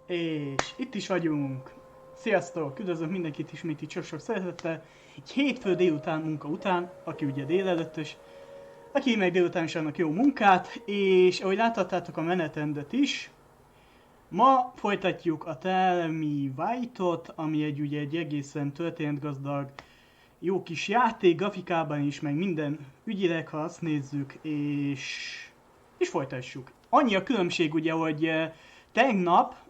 És itt is vagyunk. Sziasztok! Üdvözlök mindenkit ismét itt sok-sok szeretettel. Egy hétfő délután munka után, aki ugye délelőttös, aki meg délután is annak jó munkát, és ahogy láthattátok a menetrendet is, ma folytatjuk a Tavaly-ot, ami ugye egy egészen történetgazdag, jó kis játék, grafikában is, meg minden ügyileg, ha azt nézzük, és folytassuk. Annyi a különbség ugye, hogy tegnap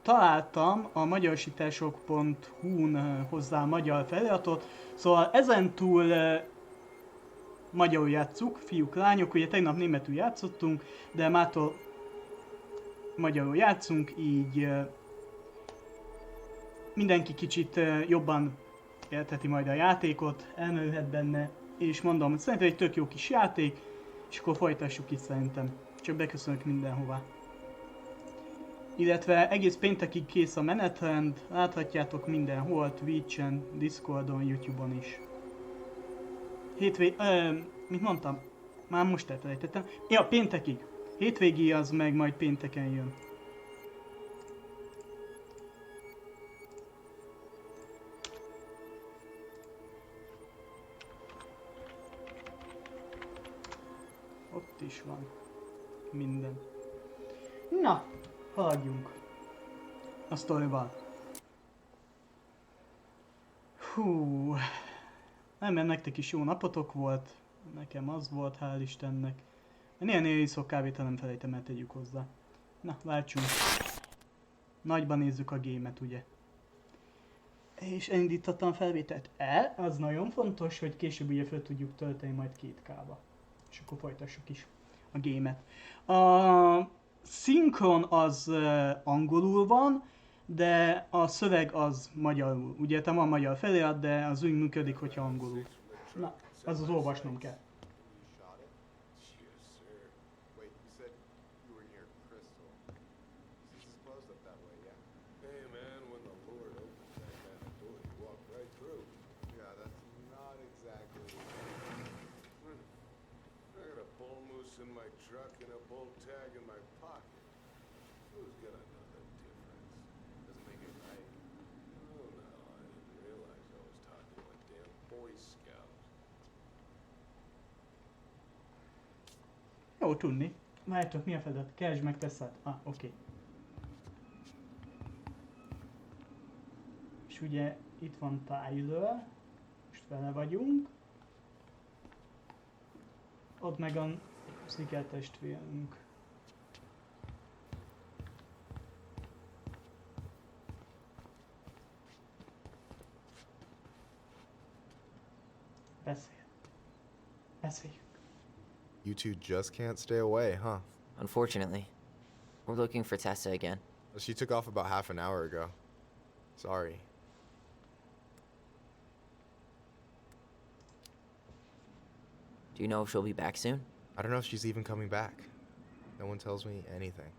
találtam a magyarosítások.hu-n hozzá magyar feliratot, szóval ezentúl magyarul játsszuk, fiúk, lányok, ugye tegnap németül játszottunk, de mától magyarul játszunk, így mindenki kicsit jobban érteti majd a játékot, elmerülhet benne, és mondom, szerintem egy tök jó kis játék, és akkor folytassuk is szerintem. Csak beköszönök mindenhová. Illetve egész péntekig kész a menetrend, láthatjátok mindenhol, Twitch-en, Discordon, YouTube-on is. Mit mondtam? Már most elfelejtettem. Ja, péntekig. Hétvégi az meg majd pénteken jön. Ott is van minden. Na, haladjunk a sztorival. Hú, remélem nektek is jó napotok volt, nekem az volt, hál' Istennek. Néha iszok kávét, ha nem felejtem el, tegyük hozzá. Na, váltsunk. Nagyban nézzük a gémet, ugye. És elindítottam felvételt. Az nagyon fontos, hogy később ugye fel tudjuk tölteni majd 2K-ba. És akkor folytassuk is a gémet. A szinkron az angolul van, de a szöveg az magyarul. Ugye te van magyar felirat, de az úgy működik, hogyha angolul. Na, az olvasnom kell. In my truck and a bolt tag in my pocket. Who's gonna know the difference? Doesn't make it right. Oh no, I didn't realize I was talking to a damn Boy Scout. Jó tudni. Várjátok, mi a feladat? Keresd meg Tessát. Oké. És ugye itt van Tyler. Most vele vagyunk. Ott meg a szikertestvérünk. Beszéljünk. You two just can't stay away, huh? Unfortunately. We're looking for Tessa again. She took off about half an hour ago. Sorry. Do you know if she'll be back soon? I don't know if she's even coming back. No one tells me anything.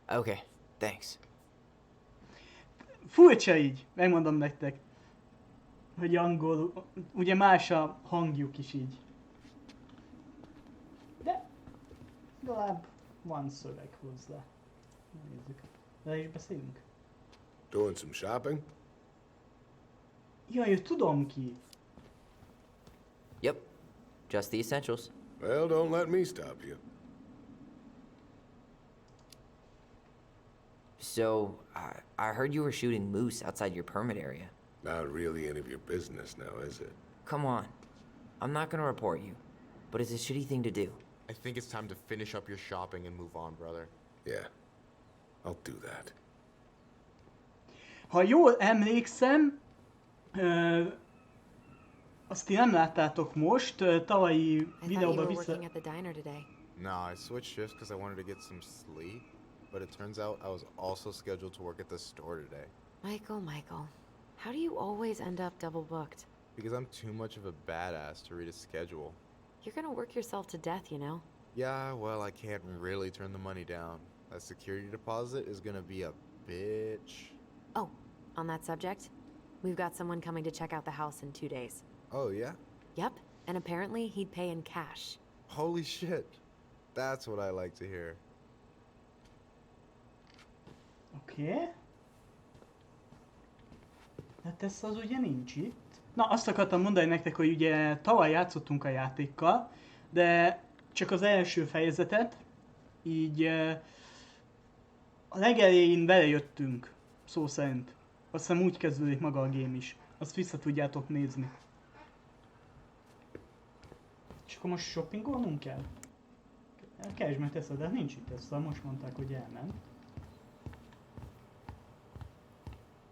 Okay, thanks. Furcsa így, megmondom nektek. Hogy angolul, ugye más a hangjuk is így. De legalább van szöveg hozzá. Nézzük. Le is beszélünk. Doing some shopping? Jaj, tudom ki. Yep, just the essentials. Well, don't let me stop you. So, I heard you were shooting moose outside your permit area. Not really any of your business now, is it? Come on. I'm not gonna report you, but it's a shitty thing to do. I think it's time to finish up your shopping and move on, brother. Yeah, I'll do that. Ha jól emlékszem, azt ti nem láttátok most, tavalyi videóban vissza... Nah, I switched shifts because I wanted to get some sleep, but it turns out I was also scheduled to work at the store today. Michael, how do you always end up double booked? Because I'm too much of a badass to read a schedule. You're gonna work yourself to death, you know? Yeah, well, I can't really turn the money down. That security deposit is gonna be a bitch. Oh, on that subject, we've got someone coming to check out the house in 2 days. Oh, yeah? Yep, and apparently he'd pay in cash. Holy shit. That's what I like to hear. Oké. Hát ez az ugye nincs itt. Na, azt akartam mondani nektek, hogy ugye tavaly játszottunk a játékkal, de csak az első fejezetet, így a legelején belejöttünk, szó szerint. Azt hiszem úgy kezdődik maga a game is. Azt vissza tudjátok nézni. És akkor most shoppingolnunk kell? Keresd meg Tessa, de nincs itt Tessa, most mondták, hogy elment.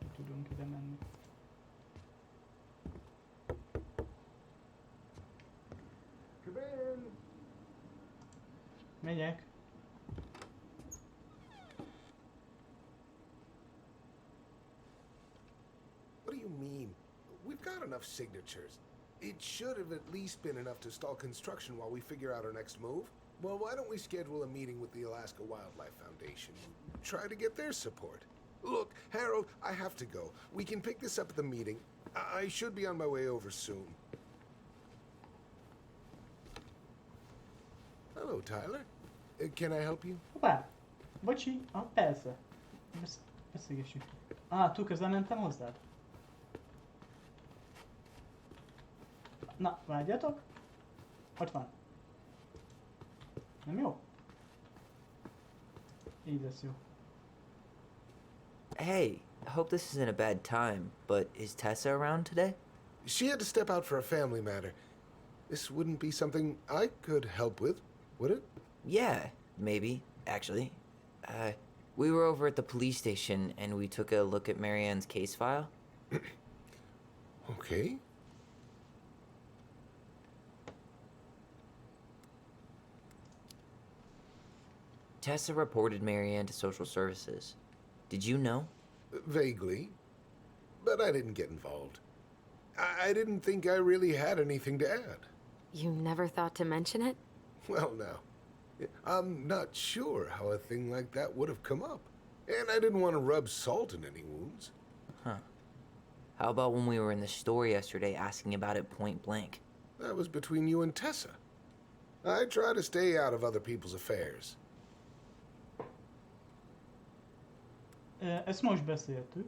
Nem tudunk ide menni. Megyek. What do you mean? We've got enough signatures. It should have at least been enough to stall construction while we figure out our next move. Well, why don't we schedule a meeting with the Alaska Wildlife Foundation? Try to get their support. Look, Harold, I have to go. We can pick this up at the meeting. I should be on my way over soon. Hello, Tyler. Can I help you? Hoppá! Bocsi, persze. Beszélgessünk. Túl közel mentem hozzád? Na, várjatok. Ott van. Nem jó? Így lesz jó. Hey, I hope this isn't a bad time, but is Tessa around today? She had to step out for a family matter. This wouldn't be something I could help with, would it? Yeah, maybe, actually. We were over at the police station and we took a look at Marianne's case file. Okay. Tessa reported Marianne to social services. Did you know? Vaguely. But I didn't get involved. I didn't think I really had anything to add. You never thought to mention it? Well, now, I'm not sure how a thing like that would have come up. And I didn't want to rub salt in any wounds. Huh. How about when we were in the store yesterday asking about it point blank? That was between you and Tessa. I try to stay out of other people's affairs. Ezt most beszéltük.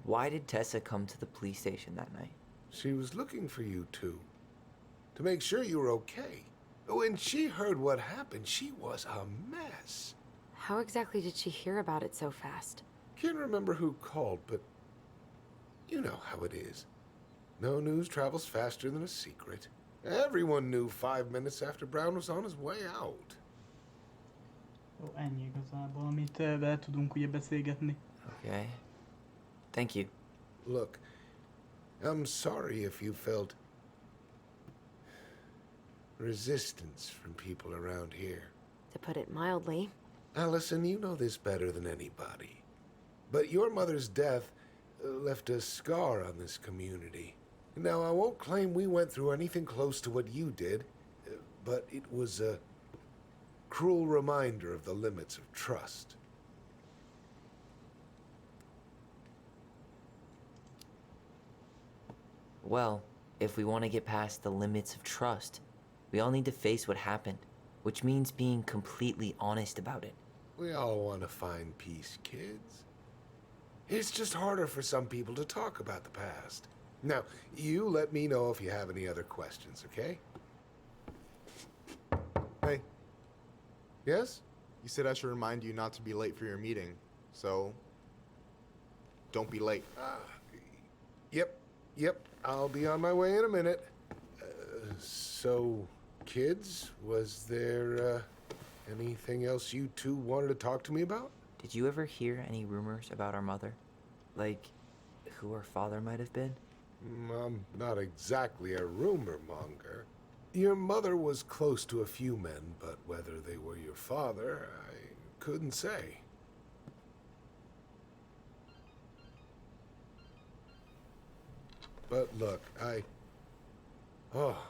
Why did Tessa come to the police station that night? She was looking for you two. To make sure you were okay. When she heard what happened, she was a mess. How exactly did she hear about it so fast? Can't remember who called, but you know how it is. No news travels faster than a secret. Everyone knew 5 minutes after Brown was on his way out. Jó, ennyi igazából, amit vele tudunk ugye beszélgetni. Okay. Thank you. Look, I'm sorry if you felt resistance from people around here. To put it mildly. Allison, you know this better than anybody. But your mother's death left a scar on this community. Now, I won't claim we went through anything close to what you did, but it was a cruel reminder of the limits of trust. Well, if we want to get past the limits of trust, we all need to face what happened, which means being completely honest about it. We all want to find peace, kids. It's just harder for some people to talk about the past. Now, you let me know if you have any other questions, okay? Hey, Yes? you said I should remind you not to be late for your meeting, so don't be late. Yep. I'll be on my way in a minute. So, kids, was there anything else you two wanted to talk to me about? Did you ever hear any rumors about our mother? Like, who her father might have been? I'm not exactly a rumor monger. Your mother was close to a few men, but whether they were your father, I couldn't say. But look, oh,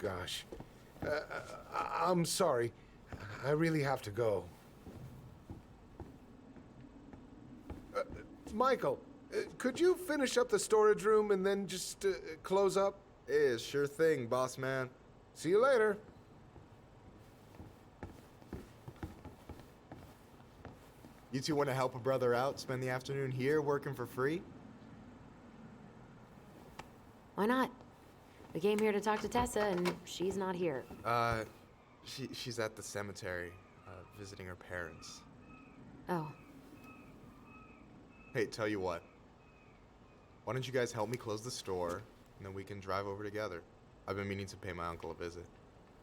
gosh. I'm sorry. I really have to go. Michael, could you finish up the storage room and then just close up? Sure thing, boss man. See you later. You two want to help a brother out, spend the afternoon here working for free? Why not? We came here to talk to Tessa, and she's not here. She's at the cemetery, visiting her parents. Oh, Hey, tell you what. Why don't you guys help me close the store, and then we can drive over together? I've been meaning to pay my uncle a visit.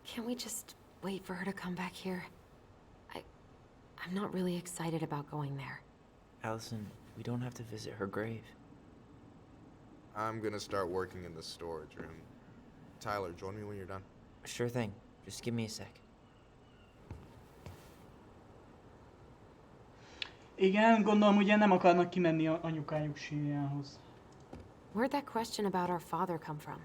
can't we just wait for her to come back here? I'm not really excited about going there. Allison, we don't have to visit her grave. I'm gonna start working in the storage room. Tyler, join me when you're done. Sure thing. Just give me a sec. Igen, gondolom ugye nem akarnak kimenni anyukájuk sírjához. Where'd that question about our father come from?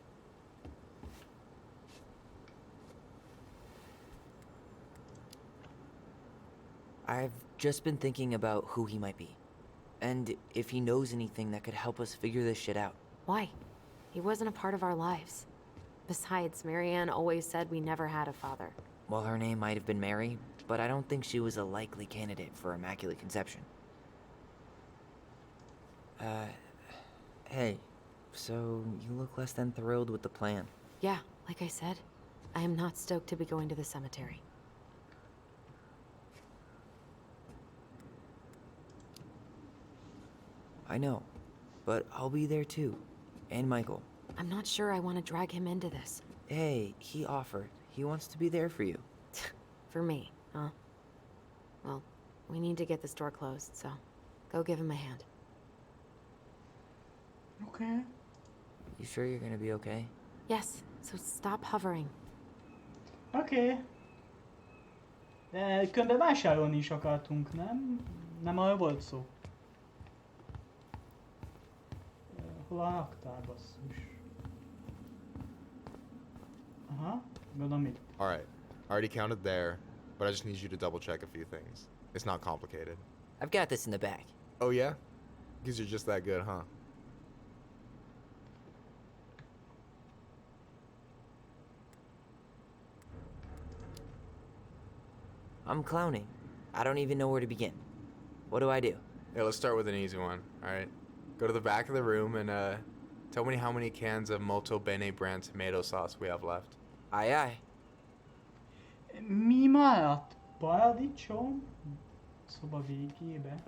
I've just been thinking about who he might be. And if he knows anything that could help us figure this shit out. Why? He wasn't a part of our lives. Besides, Marianne always said we never had a father. Well, her name might have been Mary, but I don't think she was a likely candidate for Immaculate Conception. Hey, so you look less than thrilled with the plan. Yeah, like I said, I am not stoked to be going to the cemetery. I know, but I'll be there too. And Michael. I'm not sure I want to drag him into this. Hey, he offered. He wants to be there for you. For me, huh? Well, we need to get the store closed, so go give him a hand. Okay. You sure you're gonna be okay? Yes, so stop hovering. Oké. De különben vásárolni is akartunk, nem? Nem arra volt szó. Hol a raktár, basszus? Aha, gondolom itt. Alright, I already counted there, but I just need you to double check a few things. It's not complicated. I've got this in the bag. Oh yeah? Because you're just that good, huh? I'm clowning. I don't even know where to begin. What do I do? Yeah, let's start with an easy one, alright? Go to the back of the room and tell me how many cans of Molto Bene brand tomato sauce we have left. Aye aye. Mi maradt? Paradicsom? Szoba végébe.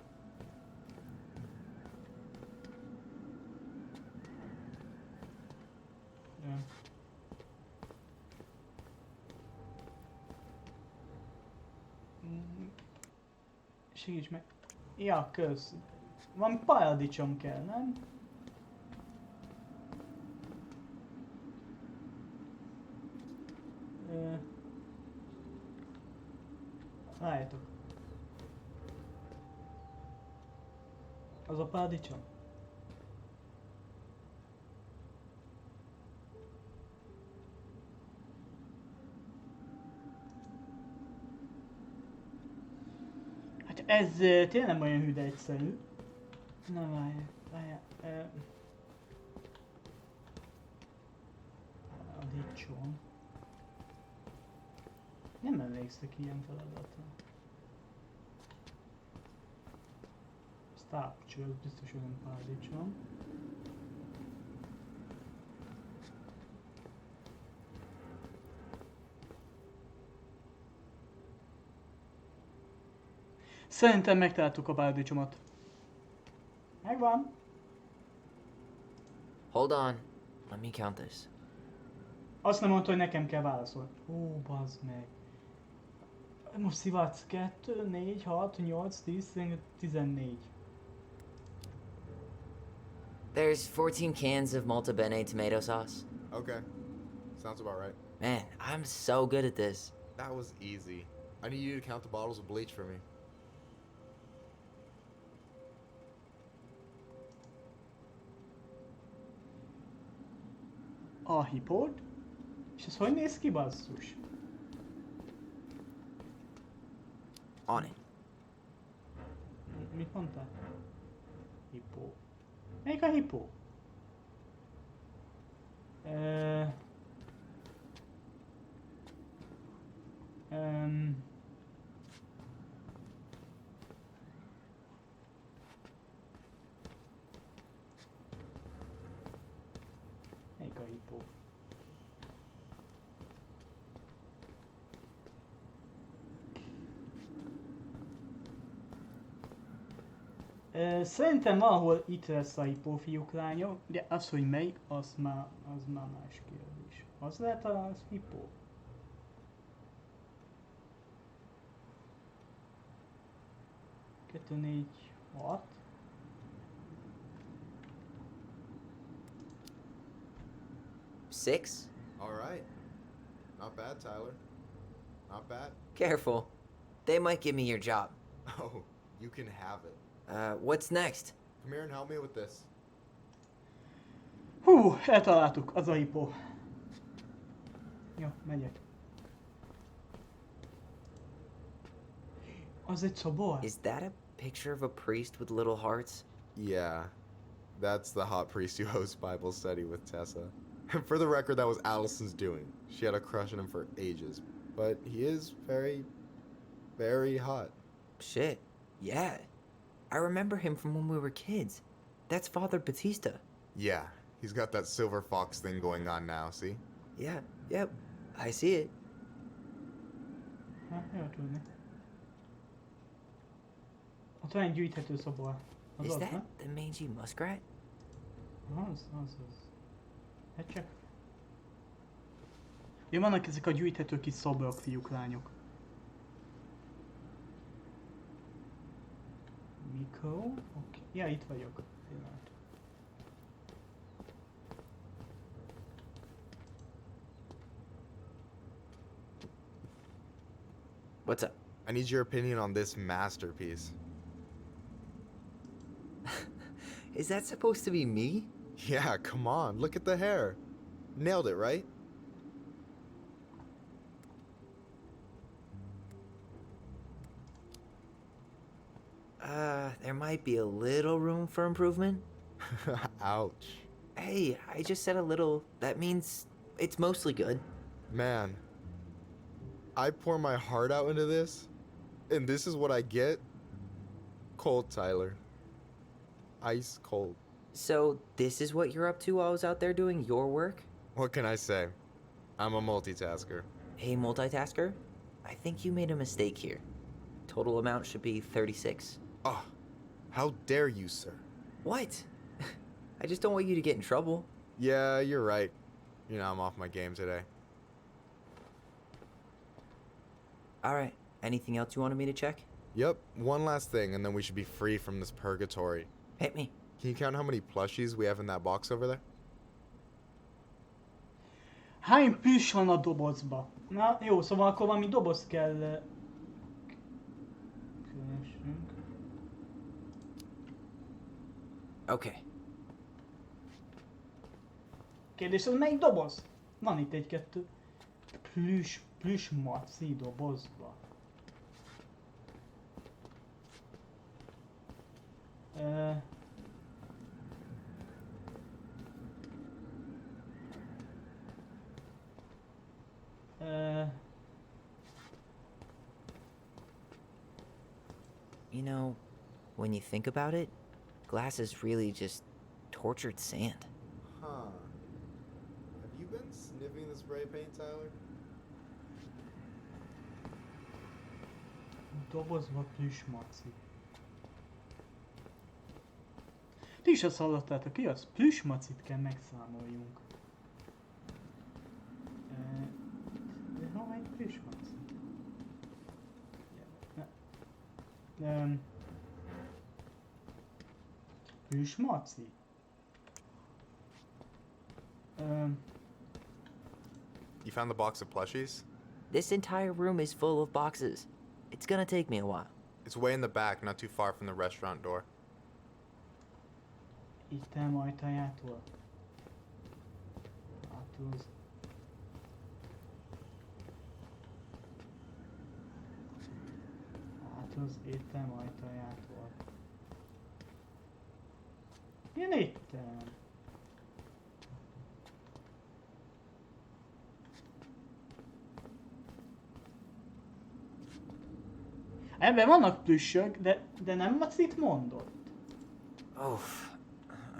Ja. Segíts meg. Ja, kösz. Van paradicsom kell, nem? Várjátok. Az a paradicsom? Hát ez tényleg nem olyan hűde egyszerű. Na várjál. Paradicsom. Nem emlékszek ilyen feladatra. Stápcső, az biztos, hogy nem paradicsom. Szerintem megtaláltuk a paradicsomot. Megvan. Hold on. Let me count this. Azt nem mondta, hogy nekem kell válaszolni. Ó, bazd meg. Most szivatsz 2, 4, 6, 8, 10, 14. There's 14 cans of Molto Bene tomato sauce. Okay, sounds about right. Man, I'm so good at this. That was easy. I need you to count the bottles of bleach for me. A hipód? És ez hogy néz ki, basszus? On it. Mit mondtál? Hipó. Melyik a hipó? hipó. Szerintem valahol itt lesz a hipó, fiúk, lányok, de az, hogy melyik, az már más kérdés. Az lehet az hipó? Kettő, négy, hat. Six? Alright. Not bad, Tyler. Not bad. Careful. They might give me your job. Oh, you can have it. What's next? Come here and help me with this. Hú, eltaláltuk, az a hipó. Jó, megyek. Az egy szobor? Is that a picture of a priest with little hearts? Yeah, that's the hot priest who hosts Bible study with Tessa. And for the record, that was Allison's doing. She had a crush on him for ages. But he is very, very hot. Shit. Yeah. I remember him from when we were kids. That's Father Batista. Yeah, he's got that silver fox thing going on now, see? Yeah, yep. I see it. Hát, jó tudni. Ott van egy gyűjthető szobor. Az Is ott, that ne? the mangy muskrat? Az. Hát csak. Ja, vannak ezek a gyűjthető kis szobrok, fiúk, lányok. Mikor? Oké. Ja, itt vagyok. Pillanat. What's up? I need your opinion on this masterpiece. Is that supposed to be me? Yeah, come on, look at the hair. Nailed it, right? There might be a little room for improvement. Ouch. Hey, I just said a little. That means it's mostly good. Man, I pour my heart out into this, and this is what I get? Cold, Tyler. Ice cold. So, this is what you're up to while I was out there doing your work? What can I say? I'm a multitasker. Hey, multitasker, I think you made a mistake here. Total amount should be 36. Oh, how dare you, sir? What? I just don't want you to get in trouble. Yeah, you're right. You know, I'm off my game today. Alright, anything else you wanted me to check? Yep, one last thing, and then we should be free from this purgatory. Hit me. Can you count how many plushies we have in that box over there? Hány plüss van a dobozba? Na jó, szóval akkor valami dobozt kell... Keresünk. Okay. Kérdés, az melyik doboz? Van itt egy-kettő. Plüss maci dobozba. You know, when you think about it, glass is really just tortured sand. Huh. Have you been sniffing the spray paint, Tyler? Dobozba plüss maci. Ti is azt hallottátok, ki az? Plüss macit kell megszámoljunk. De hol egy plüss maci? Plüss maci? You found the box of plushies? This entire room is full of boxes. It's gonna take me a while. It's way in the back, not too far from the restaurant door. Étterem ajtajától. Hátulz. Hátulz étterem ajtajától. Milyen étterem? Ebben vannak plüssök, de nem macit mondott. Oh,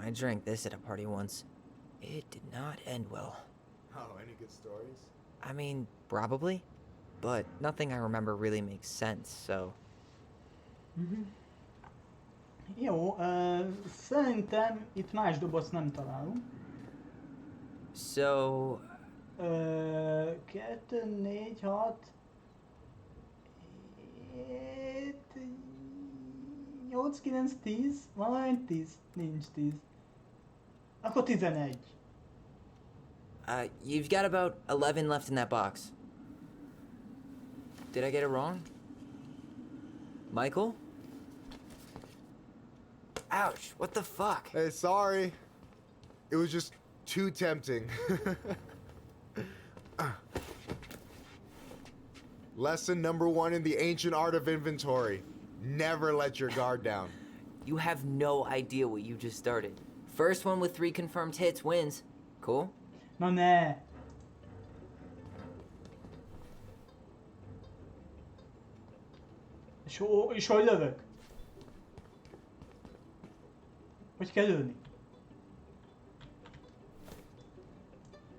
I drank this at a party once. It did not end well. Oh, any good stories? I mean, probably. But nothing I remember really makes sense, so... Jó, szerintem itt más dobozt nem találunk. So... 2, 4, 6, 7, 8, 9, 10, valahogy 10, nincs 10. Akkor 11. You've got about 11 left in that box. Did I get it wrong? Michael? Ouch, what the fuck? Hey, sorry. It was just too tempting. Lesson number 1 in the ancient art of inventory. Never let your guard down. You have no idea what you just started. First one with 3 confirmed hits wins. Cool? Na ne! És hogy lövök? Hogy kell lőni?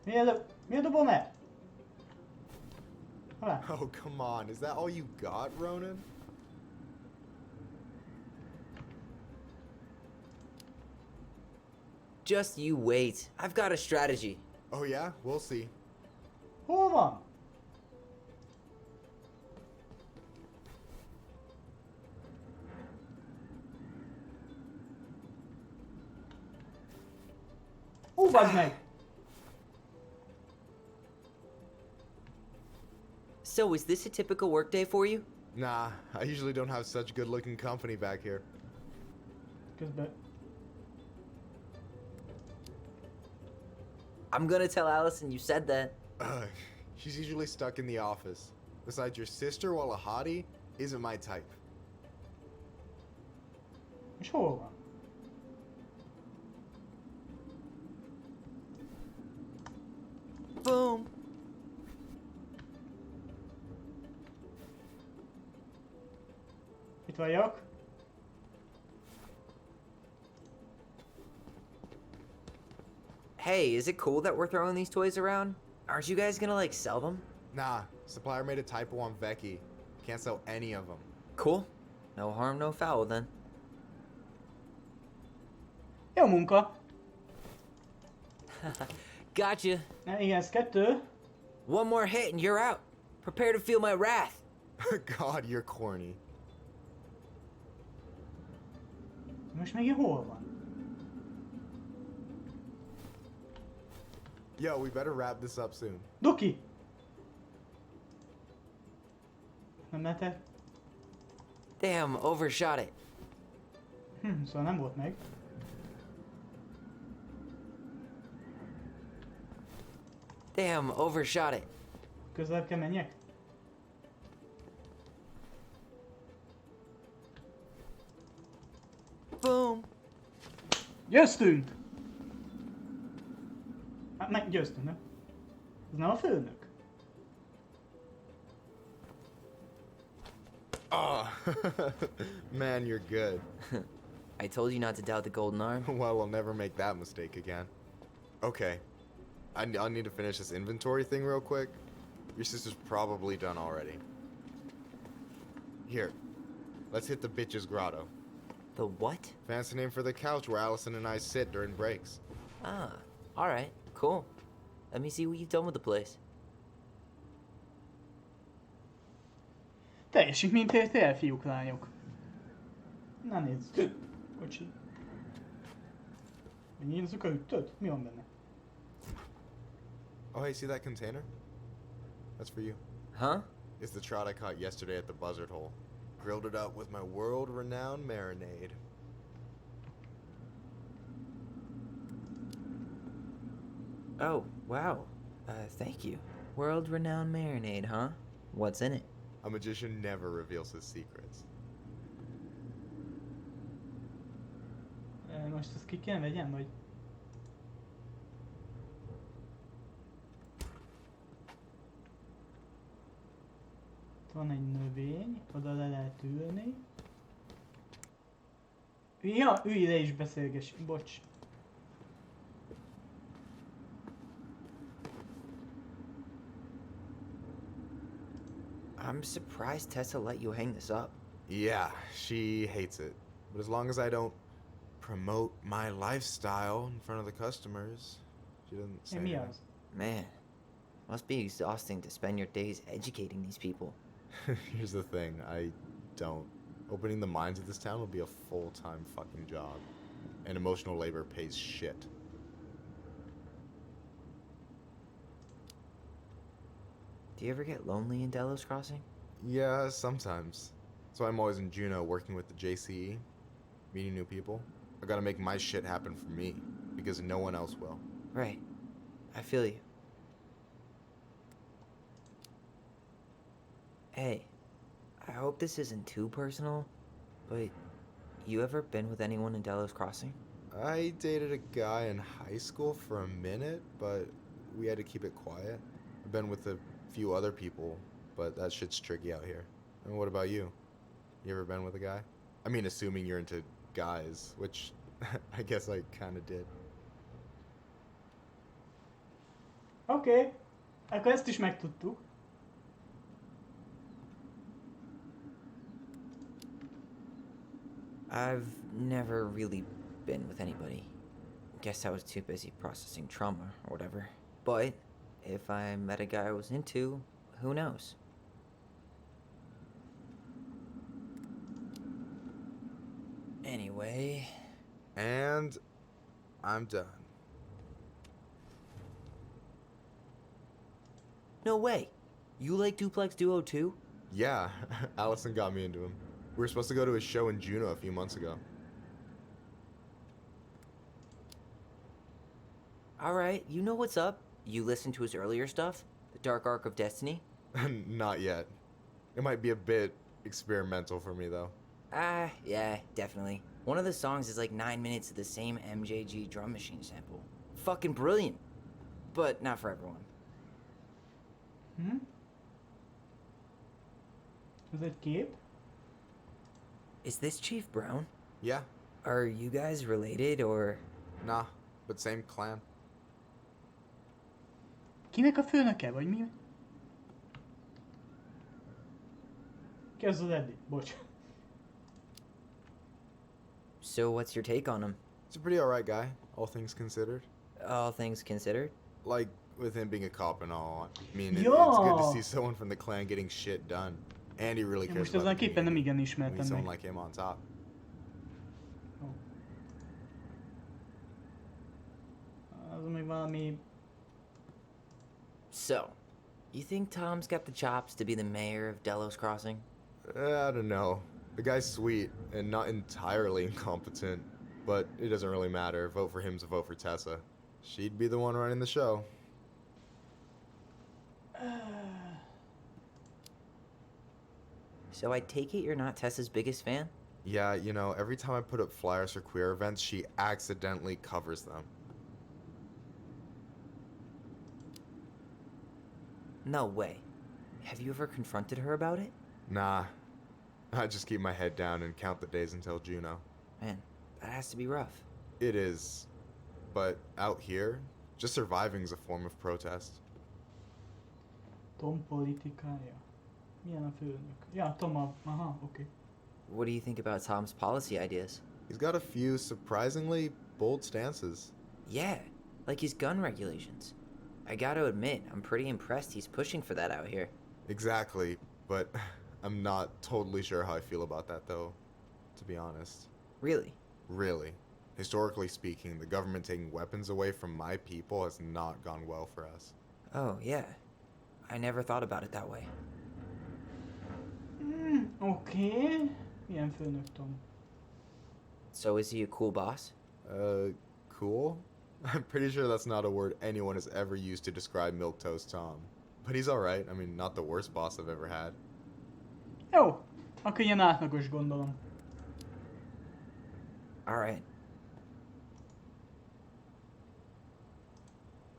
Miért dobom el? Alá. Oh, come on. Is that all you got, Ronan? Just you wait. I've got a strategy. Oh, yeah? We'll see. Hol van? Bazd meg! So, is this a typical workday for you? Nah, I usually don't have such good-looking company back here. Közben... I'm gonna tell Allison you said that. She's usually stuck in the office. Besides, your sister, while a hottie, isn't my type. És hol van? Boom. Itt vagyok. Hey, is it cool that we're throwing these toys around? Aren't you guys gonna, like, sell them? Nah, supplier made a typo on Vecchi. Can't sell any of them. Cool. No harm, no foul, then. Jó munka. Gotcha. Igen, ez 2. One more hit and you're out. Prepare to feel my wrath. God, you're corny. Most megint hol van? Yo, we better wrap this up soon. Doki! Nem lehetett? Damn, overshot it. Szóval nem volt meg. Damn, overshot it. Közelebb kell menjek? Boom. Győztünk! Hát meggyőztünk, nem? Ez nem a főnök? Oh, man, you're good. I told you not to doubt the golden arm. Well, I'll never make that mistake again. Okay. I'll need to finish this inventory thing real quick. Your sister's probably done already. Here, let's hit the bitch's grotto. The what? Fancy name for the couch where Allison and I sit during breaks. Ah, alright, cool. Let me see what you've done with the place. Teljesítménytért el, fiúk, lányok. Na nézd. Bocsi. Megint az a ütöd? Mi van benne? Oh, hey, see that container? That's for you. Huh? It's the trout I caught yesterday at the buzzard hole. Grilled it up with my world-renowned marinade. Oh, wow. Thank you. World-renowned marinade, huh? What's in it? A magician never reveals his secrets. Most ezt ki kell vegyem, vagy? Itt van egy növény, oda le lehet ülni. Ja, ülj le is beszélgess, bocs. I'm surprised Tessa let you hang this up. Yeah, she hates it. But as long as I don't promote my lifestyle in front of the customers, she doesn't say Mi anything. az? Man, must be exhausting to spend your days educating these people. Here's the thing, I don't. Opening the mines of this town will be a full-time fucking job. And emotional labor pays shit. Do you ever get lonely in Delos Crossing? Yeah, sometimes. So I'm always in Juneau working with the JCE, meeting new people. I gotta make my shit happen for me, because no one else will. Right. I feel you. Hey, I hope this isn't too personal, but you ever been with anyone in Delos Crossing? I dated a guy in high school for a minute, but we had to keep it quiet. I've been with a few other people, but that shit's tricky out here. And what about you? You ever been with a guy? I mean, assuming you're into guys, which I guess I kinda did. Oké. Akkor ezt is megtudtuk. I've never really been with anybody. Guess I was too busy processing trauma or whatever. But if I met a guy I was into, who knows? Anyway, And I'm done. no way. You like Duplex Duo too? Yeah, Allison got me into him. We were supposed to go to his show in Juneau a few months ago. Alright, you know what's up. You listened to his earlier stuff? The Dark Arc of Destiny? Not yet. It might be a bit experimental for me, though. Ah, yeah, definitely. One of the songs is like 9 minutes of the same MJG drum machine sample. Fucking brilliant. But not for everyone. Hm? Ez egy kép? Is this Chief Brown? Yeah, Are you guys related or... nah, but same clan. Kinek a főnöke, vagy mi? Kezd az Eddie, bocs. So what's your take on him? He's a pretty alright guy, all things considered. All things considered? Like, with him being a cop and all, I mean, it's Yeah. good to see someone from the clan getting shit done. And he really Én cares most about ezen the képen nem community. igen We ismertem need someone meg. like him on top. Az még valami... So, you think Tom's got the chops to be the mayor of Delos Crossing? I don't know. The guy's sweet and not entirely incompetent, but it doesn't really matter. Vote for him's a vote for Tessa. She'd be the one running the show. So I take it you're not Tessa's biggest fan? Yeah, you know, every time I put up flyers for queer events, she accidentally covers them. No way. Have you ever confronted her about it? Nah, I just keep my head down and count the days until Juneau. Man, that has to be rough. It is, but out here, just surviving's a form of protest. Tom politikája. Milyen a főnök? Ja, Tom a... Aha, oké. What do you think about Tom's policy ideas? He's got a few surprisingly bold stances. Yeah, like his gun regulations. I gotta admit, I'm pretty impressed he's pushing for that out here. Exactly, but I'm not totally sure how I feel about that though, to be honest. Really? Really. Historically speaking, the government taking weapons away from my people has not gone well for us. Oh, yeah. I never thought about it that way. Oké. Milyen főnök Tom? So is he a cool boss? Cool? I'm pretty sure that's not a word anyone has ever used to describe Milquetoast Tom. But he's alright, I mean, not the worst boss I've ever had. Jó. Akkor ilyen átlagos gondolom. Alright.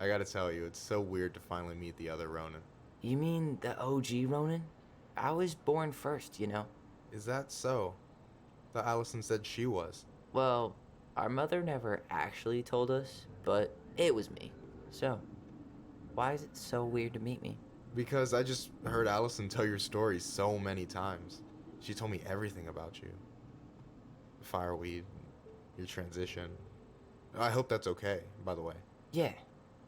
I gotta tell you, it's so weird to finally meet the other Ronin. You mean the OG Ronin? I was born first, you know. Is that so? Thought Allison said she was. Well, our mother never actually told us, but it was me. So, why is it so weird to meet me? Because I just heard Allison tell your story so many times. She told me everything about you. Fireweed, your transition. I hope that's okay, by the way. Yeah,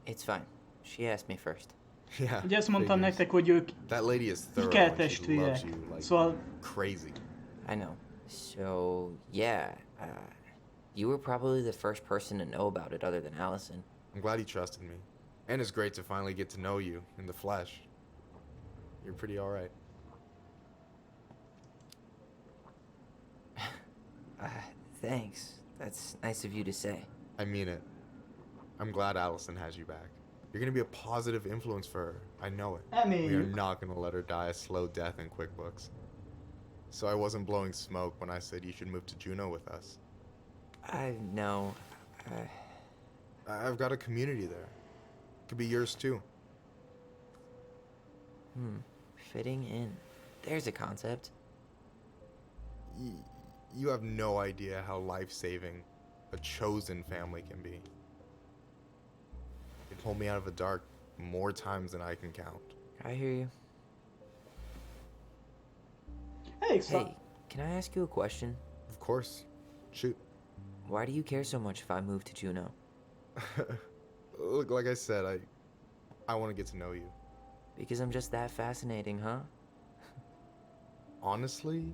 it's fine. She asked me first. Yeah. Ugye ezt mondtam figures. nektek, hogy ők That lady is thorough Iker and she testvérek. loves you like Szóval crazy. I know. So, yeah, you were probably the first person to know about it other than Allison. I'm glad he trusted me. And it's great to finally get to know you in the flesh. You're pretty alright. Thanks. That's nice of you to say. I mean it. I'm glad Allison has you back. You're gonna be a positive influence for her. I know it. We are reméljük. not gonna let her die a slow death in QuickBooks. So I wasn't blowing smoke when I said you should move to Juneau with us. I know. I've got a community there. Could be yours too. Fitting in. There's a concept. You have no idea how life-saving a chosen family can be. It pulled me out of the dark more times than I can count. I hear you. Elég szar. Hey, can I ask you a question? Of course. Shoot. Why do you care so much if I move to Juneau? Look, like I said, I want to get to know you. Because I'm just that fascinating, huh? Honestly,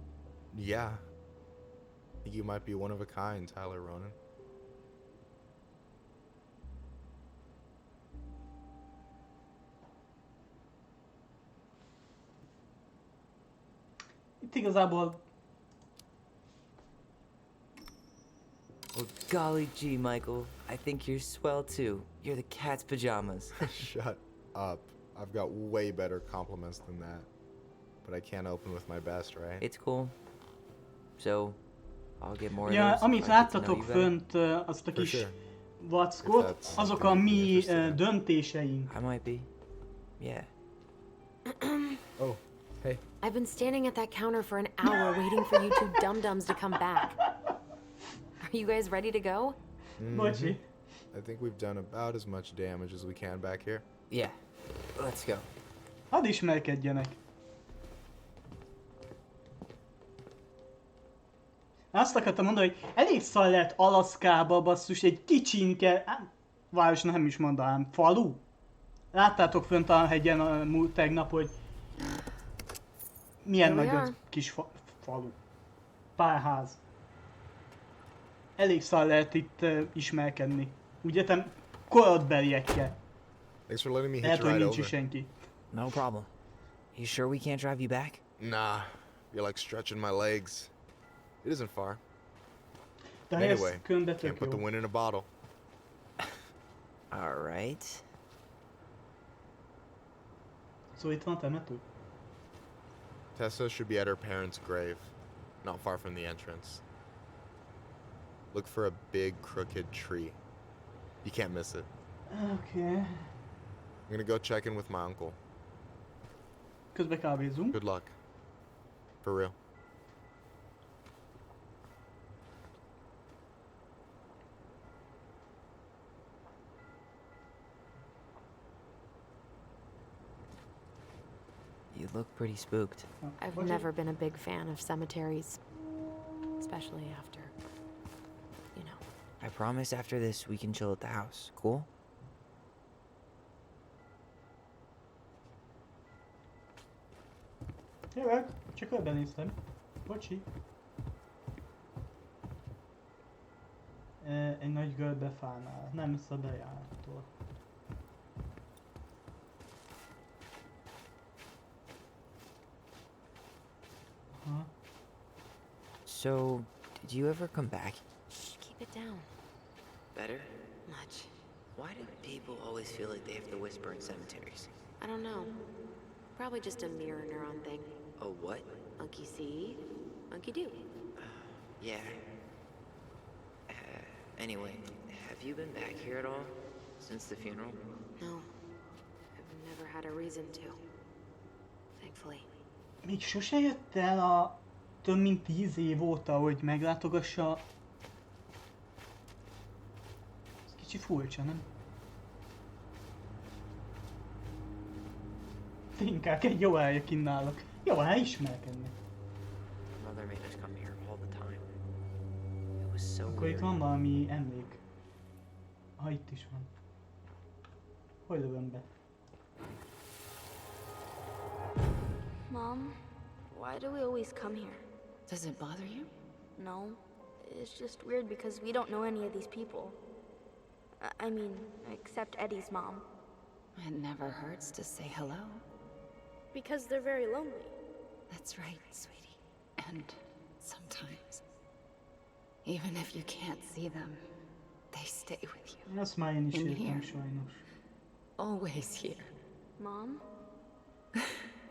yeah. I think you might be one of a kind, Tyler Ronan. Itt igazából Well, golly gee, Michael. I think you're swell too. You're the cat's pajamas. Shut up. I've got way better compliments than that. But I can't open with my best, right? It's cool. So, I'll get more ugye, of those. amit if I get to know láttatok you better. fönt, azt a For kis sure. vackot, If that's azok a gonna be mi interesting. döntéseink. I might be. Yeah. Oh, hey. I've been standing at that counter for an hour waiting for you two dum-dums to come back. Are you guys ready to go? Bocsi. I think we've done about as much damage as we can back here. Yeah. Let's go. Hadd ismerkedjenek. Azt akartam mondani, hogy elég szar lehet Alaszkába, basszus, egy kicsinke, város nem is mondanám, falu? Láttátok fönt a hegyen tegnap, hogy milyen Here we nagy are. az kis falu. Pár ház. Elég szar lehet itt ismerkedni. Ugye te korodbeliekkel. Thanks for letting me Lehet, hitch hogy a ride nincs is over. senki. No problem. You sure we can't drive you back? Nah, you're like stretching my legs. It isn't far. De Anyway, ez könyvbe can't tök put the jó. wind in a bottle. All right. Szóval itt van a temető? Tessa should be at her parents' grave, not far from the entrance. Look for a big crooked tree. You can't miss it. Oké. I'm gonna go check in with my uncle. Közben kávézunk. Good luck. For real. You look pretty spooked. I've Bocsi. never been a big fan of cemeteries. Especially after, you know. I promise after this we can chill at the house. Cool? Jövök, csak körbenéztem. Bocsi. Egy nagy görbefánál, nem messze a bejárattól. Aha. So, did you ever come back? Shh, keep it down. Better? Much. Why do people always feel like they have to whisper in cemeteries? I don't know. Probably just a mirror neuron thing. A what? Monkey see, monkey do. Yeah. Anyway, have you been back here at all? Since the funeral? No. I've never had a reason to. Thankfully. Még sose jött el a több mint 10 év óta, hogy meglátogassa. Ez kicsi furcsa, nem? Finkák, egy jó helye kínálok. Jó hely ismerkedni. Mother made us come here all the time. It was so Akkor itt weird. van valami emlék. Ha itt is van. Hogy lövöm be? Mom, why do we always come here? Does it bother you? No, it's just weird because we don't know any of these people. I mean, except Eddie's mom. It never hurts to say hello. Because they're very lonely. That's right, sweetie. And sometimes, even if you can't see them, they stay with you. Azt már én is In értem here. sajnos. Always here. Mom?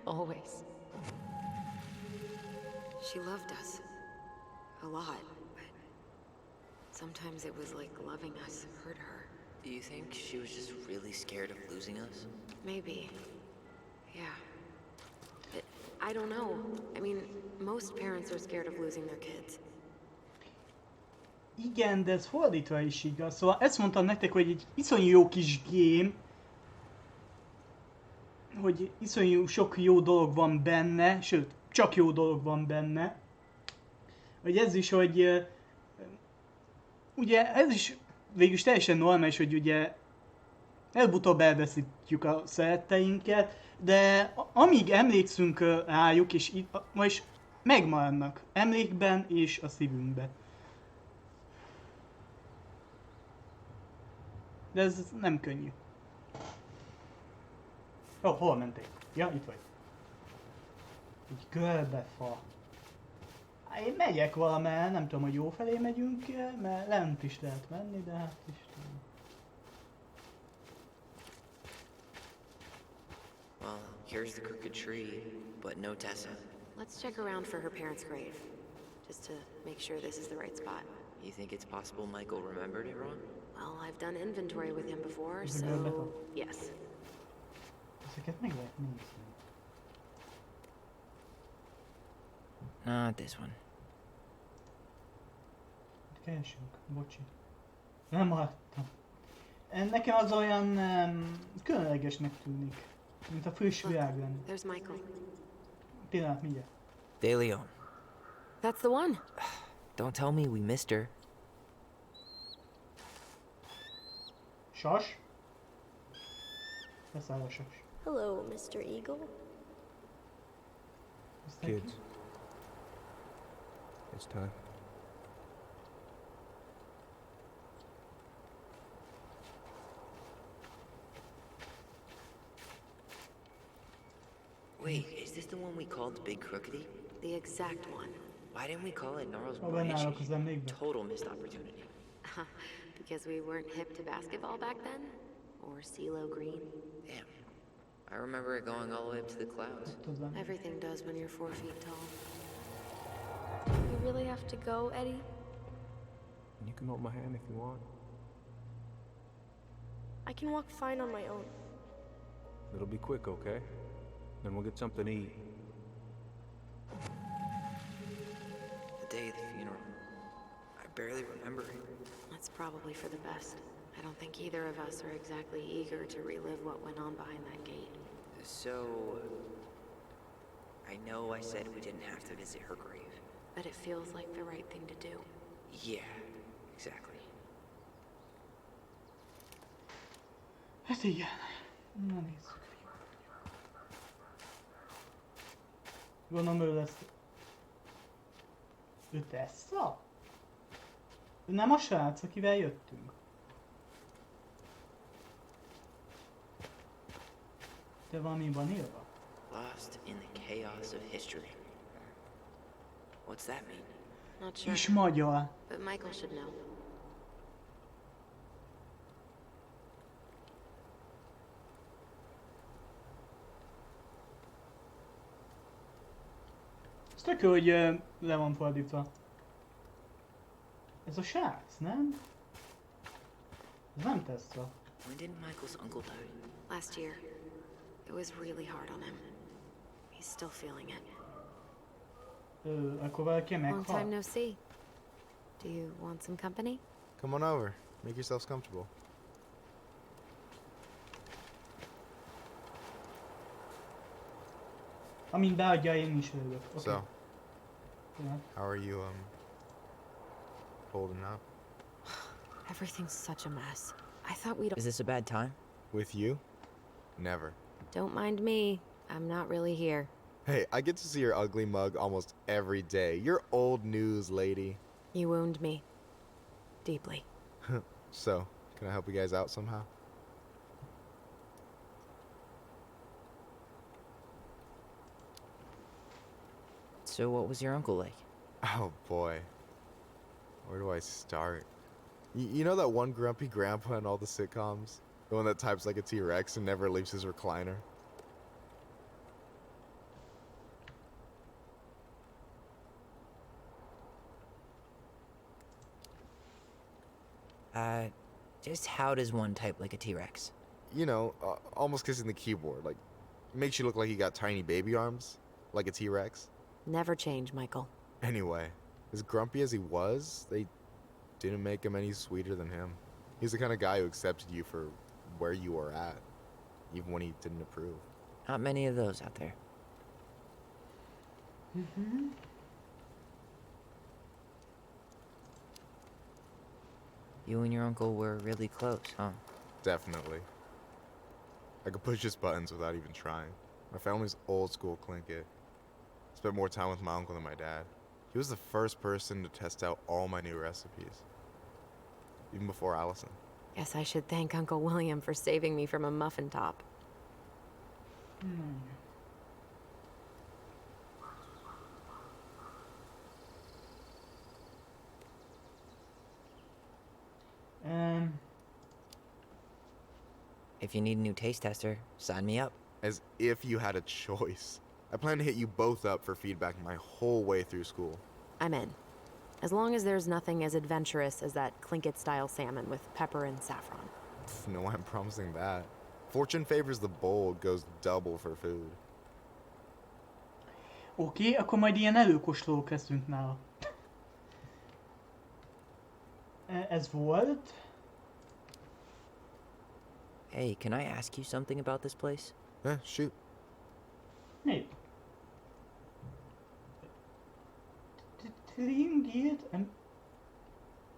Always. She loved us. A lot, but sometimes it was like loving us hurt her. Do you think she was just really scared of losing us? Maybe. Yeah. I don't know. I mean, most parents are scared of losing their kids. Igen, de ez fordítva is igaz. Szóval ezt mondtam nektek, hogy egy iszonyú jó kis game, hogy iszonyú sok jó dolog van benne, sőt, csak jó dolog van benne. Hogy ez is, hogy ugye ez is végülis teljesen normális, hogy ugye előbb-utóbb elveszítjük a szeretteinket, de amíg emlékszünk rájuk, és most megmaradnak emlékben és a szívünkben. De ez nem könnyű. Ó, hol mentél? Ja, itt vagy. Egy görbefa. Hát én megyek valamelyre, nem tudom, hogy jó felé megyünk, mert lent is lehet menni, de hát Istenem. Well, here's the crooked tree, but no Tessa. Let's check around for her parents' grave, just to make sure this is the right spot. You think it's possible Michael remembered it wrong? Well, I've done inventory with him before, Ez a görbefa. so yes. Ezeket meg lehet nézni. Not this one. Keresünk, bocsi. Nem hallottam. Nekem az olyan különlegesnek tűnik, mint a friss virág lenne. There's Michael. Pillanat, mindjárt. De Leon. That's the one. Don't tell me we missed her. Sas? Leszáll a sas. Hello, Mr. Eagle. Ezt neki? Kids, it's time. Wait, is this the one we called Big Crookedy? The exact one. Why didn't we call it Gnarls Ha benne állok az Branch? emlékbe. Total missed opportunity. Because we weren't hip to basketball back then? Or CeeLo Green? Damn. I remember it going all the way up to the clouds. Ott az emlék. Everything does when you're 4 feet tall. You really have to go, Eddie? You can hold my hand if you want. I can walk fine on my own. It'll be quick, okay? Then we'll get something to eat. The day of the funeral. I barely remember it. That's probably for the best. I don't think either of us are exactly eager to relive what went on behind that gate. So, I know I said we didn't have to visit her grave. But it feels like the right thing to do. Yeah, exactly. Hát igen. Na nézzük. Gondolom ő lesz. Ő Tessa? Ő nem a srác, akivel jöttünk. De valami van írva? Lost in the chaos of history. What's that mean? Not sure. És magyar. But Michael should know. Ez tök jó, hogy le van fordítva. Ez a srác, nem? Ez nem Tessa. When did Michael's uncle die? Last year. It was really hard on him. He's still feeling it. Akkor valaki Long time meghal. no see. Do you want some company? Come on over. Make yourselves comfortable. Amint beadja, én is lövök. Okay. So, Yeah. how are you, holding up? Everything's such a mess. I thought we'd. Is this a bad time? With you? Never. Don't mind me. I'm not really here. Hey, I get to see your ugly mug almost every day. You're old news, lady. You wound me. Deeply. So, can I help you guys out somehow? So what was your uncle like? Oh boy. Where do I start? You know that one grumpy grandpa in all the sitcoms? The one that types like a T-Rex and never leaves his recliner? Just how does one type like a T-Rex? You know, almost kissing the keyboard. Like, makes you look like you got tiny baby arms. Like a T-Rex. Never change, Michael. Anyway, as grumpy as he was, they didn't make him any sweeter than him. He's the kind of guy who accepted you for where you were at, even when he didn't approve. Not many of those out there. Mm-hmm. You and your uncle were really close, huh? Definitely. I could push his buttons without even trying. My family's old school Clinkit. Spent more time with my uncle than my dad. He was the first person to test out all my new recipes. Even before Allison. Guess I should thank Uncle William for saving me from a muffin top. If you need a new taste tester, sign me up. As if you had a choice. I plan to hit you both up for feedback my whole way through school. I'm in. As long as there's nothing as adventurous as that Clinkit-style salmon with pepper and saffron. No one promising that. Fortune favors the bold, goes double for food. Oké, akkor majd ilyen előkóstolók leszünk nála. Ez volt. Hey, can I ask you something about this place? Shoot. Mi? Tringét?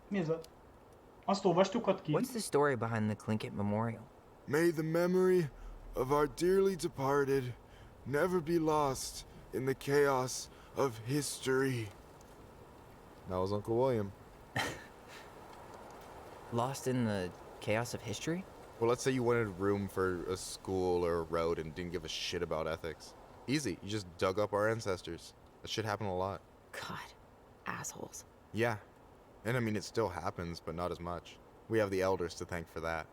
Mi ez a... Azt olvastuk ott ki? What's the story behind the Clinkit Memorial? May the memory of our dearly departed never be lost in the chaos of history. That was Uncle William. Lost in the chaos of history? Well, let's say you wanted room for a school or a road and didn't give a shit about ethics. Easy, you just dug up our ancestors. That shit happened a lot. God, assholes. Yeah, and I mean it still happens, but not as much. We have the elders to thank for that.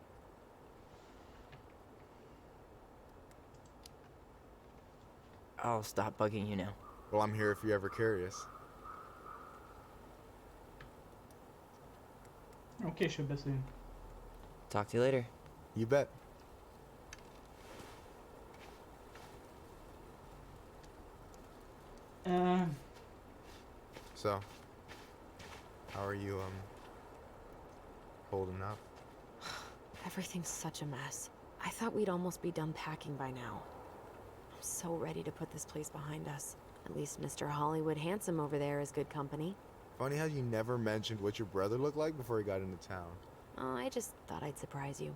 I'll stop bugging you now. Well, I'm here if you're ever curious. Jó, később beszélünk. Talk to you later. You bet. So, how are you, holding up? Everything's such a mess. I thought we'd almost be done packing by now. I'm so ready to put this place behind us. At least Mr. Hollywood Handsome over there is good company. Funny how you never mentioned what your brother looked like before he got into town. Oh, I just thought I'd surprise you.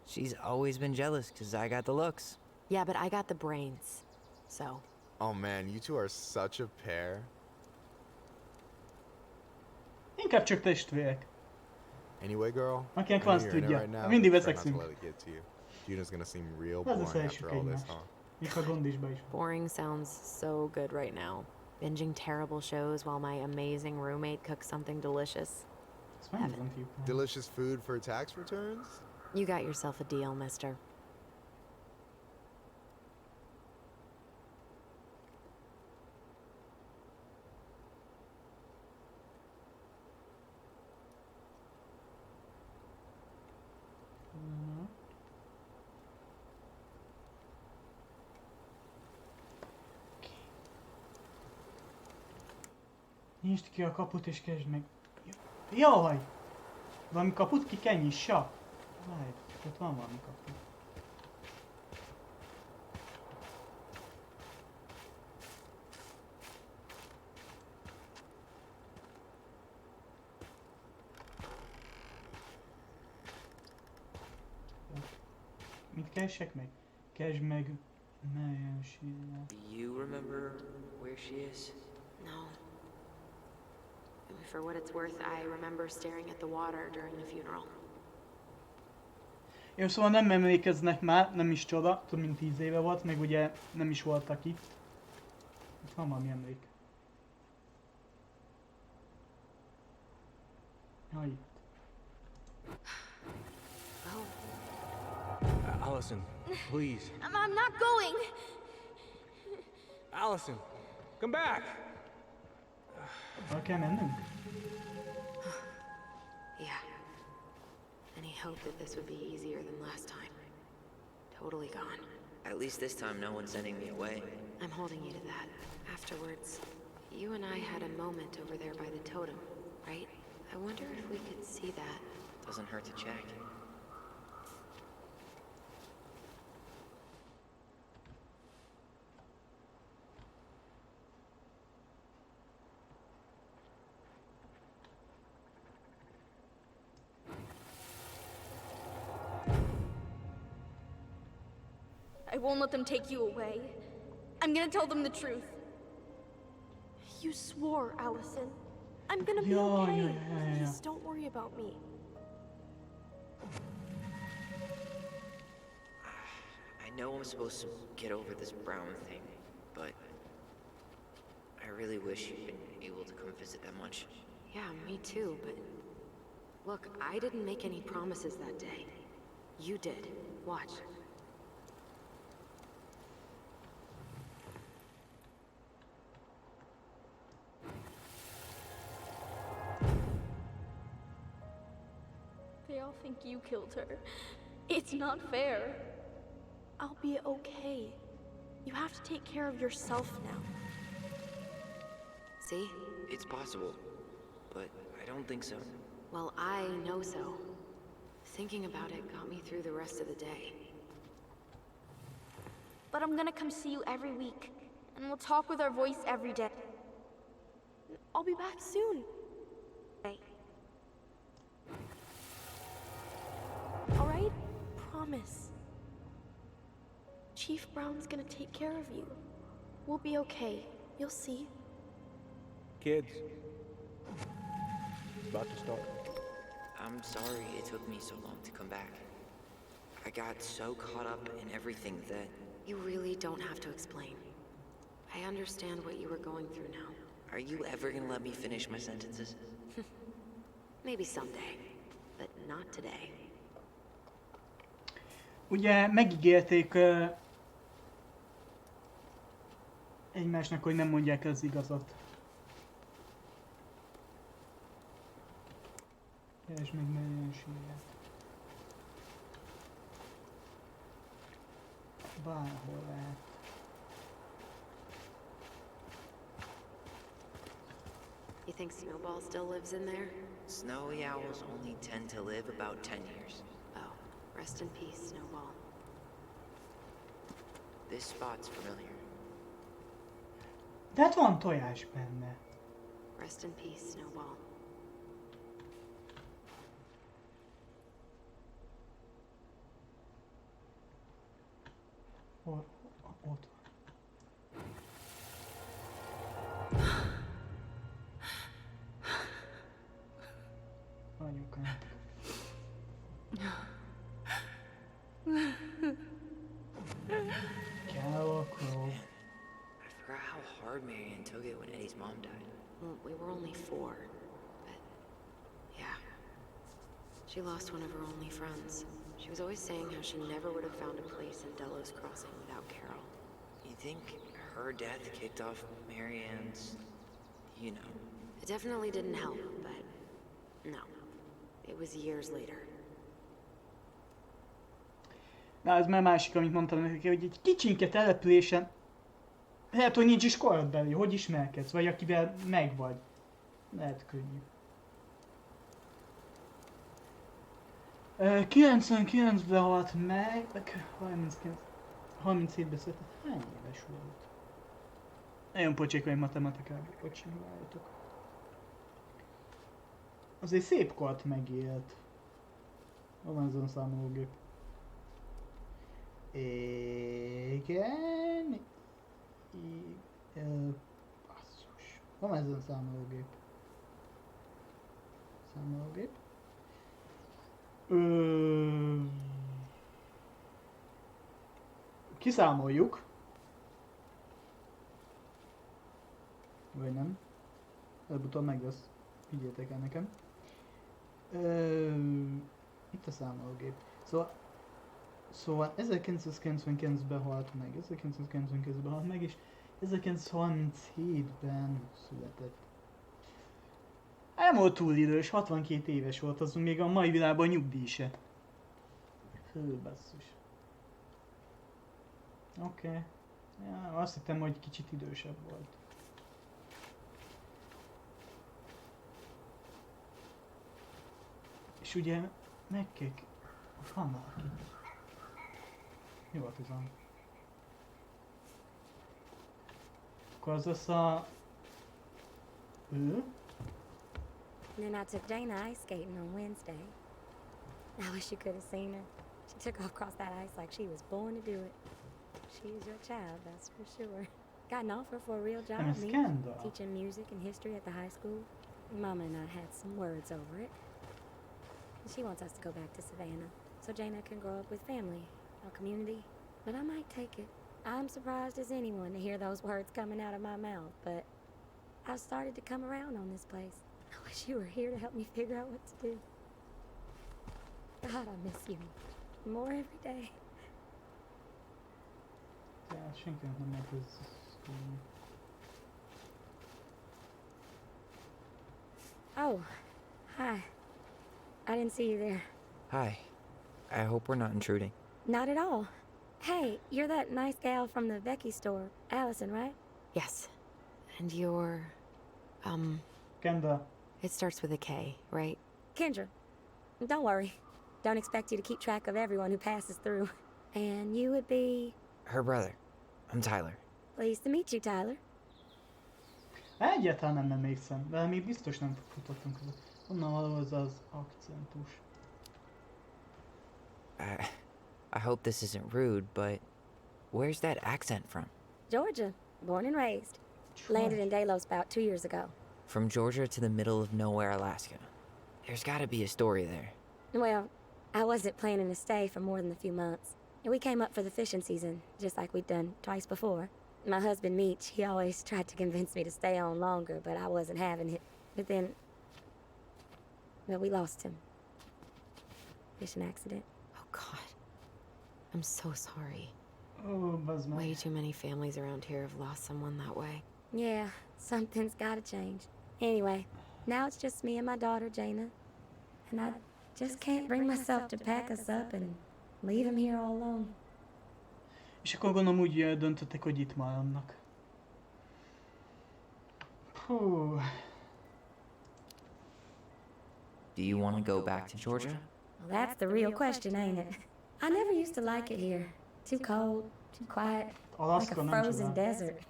She's always been jealous because I got the looks. Yeah, but I got the brains. So, Oh man, you two are such a pair. Inkább csak testvérek. Anyway, girl, Akinek I van, know azt you're in it tudja. right now, Mindig but try not to veszekszünk. let it get to you. Juna's gonna seem real Ez a boring szeretjük after all this, egymást. huh? Még ha gondisba is van. boring sounds so good right now. Binging terrible shows while my amazing roommate cooks something delicious. Ezt mennyi van fiúk? Delicious food for tax returns? You got yourself a deal, mister. Nyisd ki a kaput és kezd meg. Jaj! Valami kaput ki kell nyissa? Várj, ott van valami kapu. Mit keresek meg? Keresd meg melyen sírját. Do you remember where she is? No. For what it's worth, I remember staring at the water during the funeral. Jó, szóval nem emlékeznek már, nem is csoda, több mint 10 éve volt, meg ugye nem is voltak itt. Itt van valami emlék. Ja, itt. Allison, please. I'm not going! Allison, come back! Hol kell mennünk? Yeah. Any hope that this would be easier than last time? Totally gone. At least this time no one's sending me away. I'm holding you to that. Afterwards, you and I had a moment over there by the totem, right? I wonder if we could see that. Doesn't hurt to check. I won't let them take you away. I'm gonna tell them the truth. You swore, Allison. I'm gonna be okay. Yeah. Please don't worry about me. I know I'm supposed to get over this Brown thing, but I really wish you'd been able to come visit that much. Yeah, me too, but look, I didn't make any promises that day. You did. Watch. They all think you killed her. It's not fair. I'll be okay. You have to take care of yourself now. See? It's possible, but I don't think so. Well, I know so. Thinking about it got me through the rest of the day. But I'm gonna come see you every week, and we'll talk with our voice every day. I'll be back soon. All right? Promise. Chief Brown's gonna take care of you. We'll be okay. You'll see. Kids. It's about to start. I'm sorry it took me so long to come back. I got so caught up in everything that... You really don't have to explain. I understand what you were going through now. Are you ever gonna let me finish my sentences? Maybe someday, but not today. Ugye megígérték egymásnak, hogy nem mondják az igazat. Keresd meg melyen sírját. Bárhol lehet. You think Snowball still lives in there? Snowy owls only tend to live about 10 years. Oh, rest in peace, Snowball. This spot's familiar. De hát van tojás benne. Rest in peace, Snowball. Hol? Ott. Anyukám. Carol Crow. I forgot how hard Marianne took it when Eddie's mom died. Well, we were only 4, but yeah. She lost one of her only friends. She was always saying how she never would have found a place in Delos Crossing without Carol. You think her death kicked off Marianne's, you know? It definitely didn't help, but no. It was years later. Na, ez már másik, amit mondtam nekik, hogy egy kicsinke településen lehet, hogy nincs is korod belé, hogy ismerkedsz, vagy akivel megvagy. Lehet könnyű. 99-ben halt meg, 37-ben született. Hány éves volt? Nagyon pocsék vagy matematikában, hogy sem várjatok. Azért szép kort megélt. Hol van azon a számológép? Igen. Basszus. Hol van ezen a számológép? Számológép. Kiszámoljuk. Vagy nem. Előbb-utóbb meg lesz. Higgyétek el nekem. Itt a számológép. Szóval 1999-ben halt meg, 1999-ben halt meg, és 1937-ben született. Nem volt túl idős, 62 éves volt, az még a mai világban nyugdíj se. Hű, basszus. Oké. Ja, azt hittem, hogy kicsit idősebb volt. És ugye megkek... Van valaki. Mi volt ez a... Akkor az lesz a... Ő? And then I took Jana ice skating on Wednesday. I wish you could have seen her. She took off across that ice like she was born to do it. She is your child, that's for sure. Got an offer for a real job, Nem, ez me, Kenda. teaching music and history at the high school. Mama and I had some words over it. She wants us to go back to Savannah, so Jana can grow up with family, a community. But I might take it. I'm surprised as anyone to hear those words coming out of my mouth, but I've started to come around on this place. I wish you were here to help me figure out what to do. God, I miss you more every day. Ja, senkinek nem lehet ez szólni. Oh, hi. I didn't see you there. Hi. I hope we're not intruding. Not at all. Hey, you're that nice gal from the Becky store, Allison, right? Yes. And you're... Kenda. It starts with a K, right? Kendra. Don't worry. Don't expect you to keep track of everyone who passes through. And you would be... Her brother. I'm Tyler. Pleased to meet you, Tyler. Egyáltalán nem emlékszem, de mi biztos nem futottunk között. Honnan való az az akcentus? I hope this isn't rude, but where's that accent from? Georgia. Born and raised. Landed in Delos about 2 years ago. From Georgia to the middle of nowhere, Alaska. There's gotta be a story there. Well, I wasn't planning to stay for more than a few months. We came up for the fishing season, just like we'd done twice before. My husband, Meech, he always tried to convince me to stay on longer, but I wasn't having it. But then... well, we lost him. Fishing accident. Oh, God. I'm so sorry. Ó, bazd meg. Way too many families around here have lost someone that way. Yeah, something's gotta change. Anyway, now it's just me and my daughter, Jana. And I just can't bring myself to pack us up and leave him here all alone. És akkor gondolom úgy döntöttek, hogy itt maradnak. Hú. Do you want to go back to Georgia? Well, that's the real question, ain't it? I never used to like it here. Too cold, too quiet, like Alaska a nem frozen csodál. desert.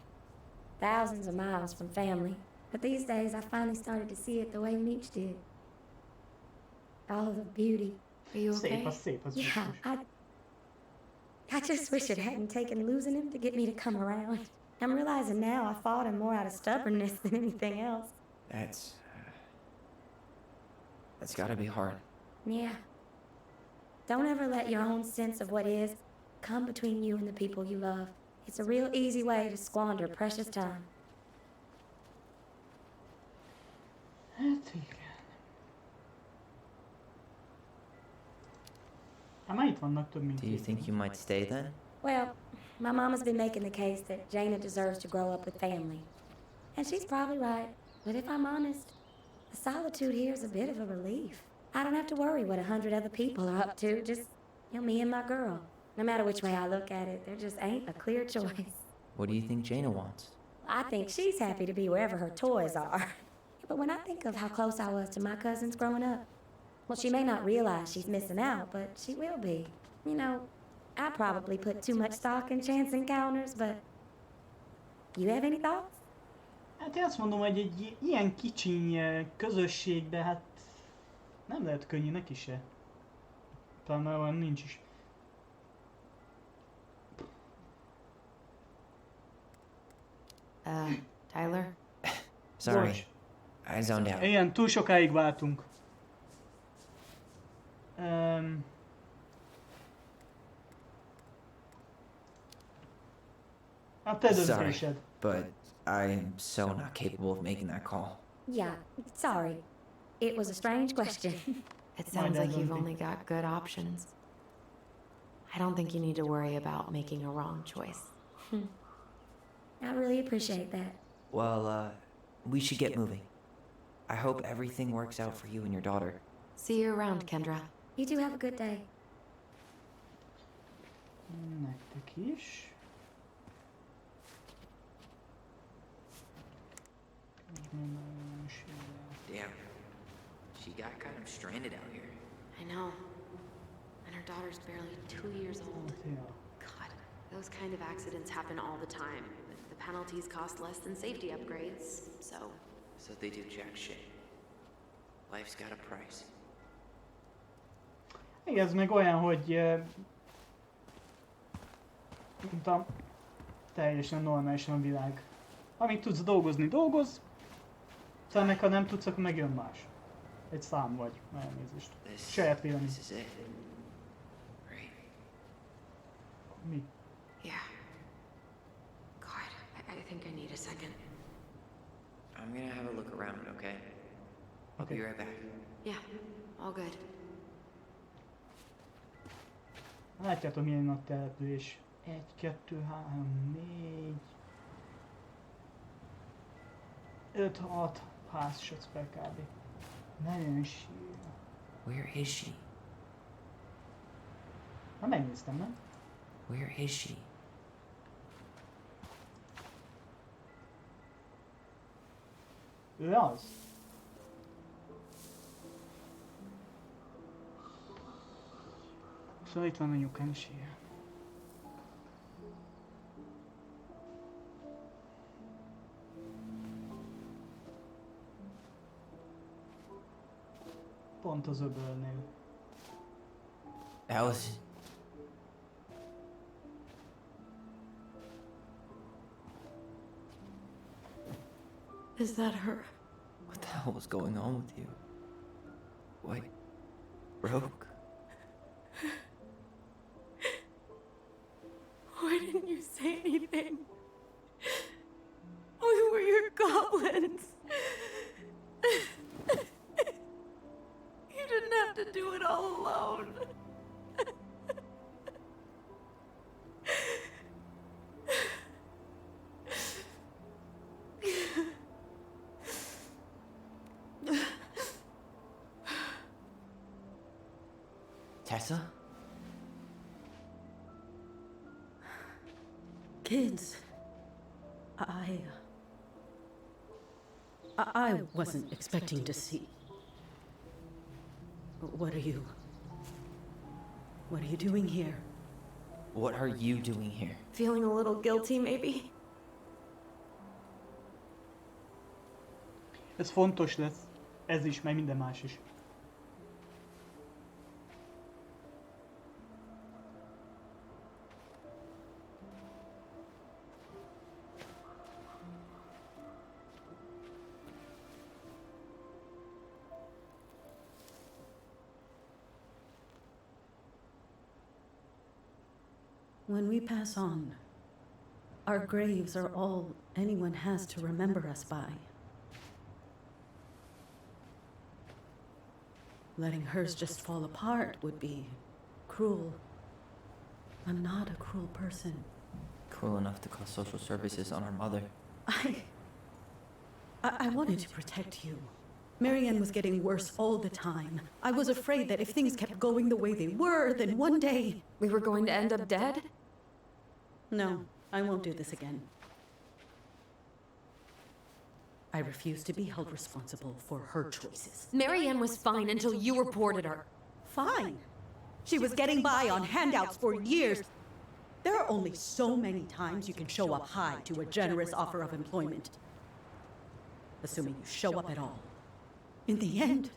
Thousands of miles from family. But these days I finally started to see it the way Meech did. All of the beauty. Are you okay? Szép, az Yeah, biztos. I just wish it hadn't taken losing him to get me to come around. I'm realizing now I fought him more out of stubbornness than anything else. That's gotta be hard. Yeah. Don't ever let your own sense of what is come between you and the people you love. It's a real easy way to squander precious time. Hát igen. Hát már itt vannak több mint Do you 2 think you might stay then? Well, my mama's been making the case that Jana deserves to grow up with family. And she's probably right. But if I'm honest, the solitude here is a bit of a relief. I don't have to worry what 100 other people are up to, just, me and my girl. No matter which way I look at it, there just ain't a clear choice. What do you think Jana wants? I think she's happy to be wherever her toys are. But when I think of how close I was to my cousins growing up, well, she may not realize she's missing out, but she will be. You know, I probably put too much stock in chance encounters, but you have any thoughts? Hát én azt mondom, hogy egy ilyen kicsiny közösségbe, hát nem lehet könnyű neki se. Talán olyan nincs is. Tyler? Sorry, Bocs. I zoned out. Igen, túl sokáig váltunk. A te Sorry, döntésed. but I am so not capable of making that call. Yeah, sorry. It was a strange question. It sounds dad like you've don't only got good options. I don't think you need to worry about making a wrong choice. I really appreciate that. Well, we should get moving. I hope everything works out for you and your daughter. See you around, Kendra. You two have a good day. Nektek is. Damn, she got kind of stranded out here. I know. And her daughter's barely 2 years old. God, those kind of accidents happen all the time. The penalties cost less than safety upgrades, so... So they do jack shit. Life's got a price. Igen, ez meg olyan, hogy mondtam, teljesen normálisan a világ. Amíg tudsz dolgozni, dolgozz, aztán meg ha nem tudsz, akkor megjön más. Egy szám vagy, elnézést. Saját vélemény. This is it. Right? Mi? Yeah. God, I think I need a second. I'm gonna have a look around, okay? I'll be right back. Yeah, all good. Látjátok milyen nagy település. 1, 2, 3, 4... 5, 6 házsec per kb. Nagyon sír. Where is she? Na megnéztem, nem? Where is she? Ő az? Szóval itt van a nyukán sír. Pont az öbölnél. Alice. Is that her? What the hell was going on with you? What? Broke? Why didn't you say anything? We were your goblins. You didn't have to do it all alone. Tessa? Kids, I wasn't expecting to see. What are you doing here? What are you doing here? Feeling a little guilty, maybe? Ez fontos lesz. Ez is, meg minden más is. When we pass on, our graves are all anyone has to remember us by. Letting hers just fall apart would be cruel. I'm not a cruel person. Cruel enough to call social services on our mother. I wanted to protect you. Marianne was getting worse all the time. I was afraid that if things kept going the way they were, then one day... We were going to end up dead? No, I won't do this again. I refuse to be held responsible for her choices. Marianne was fine until you reported her. Fine. She was getting by on handouts for years. There are only so many times you can show up high to a generous offer of employment. Assuming you show up at all. In the end,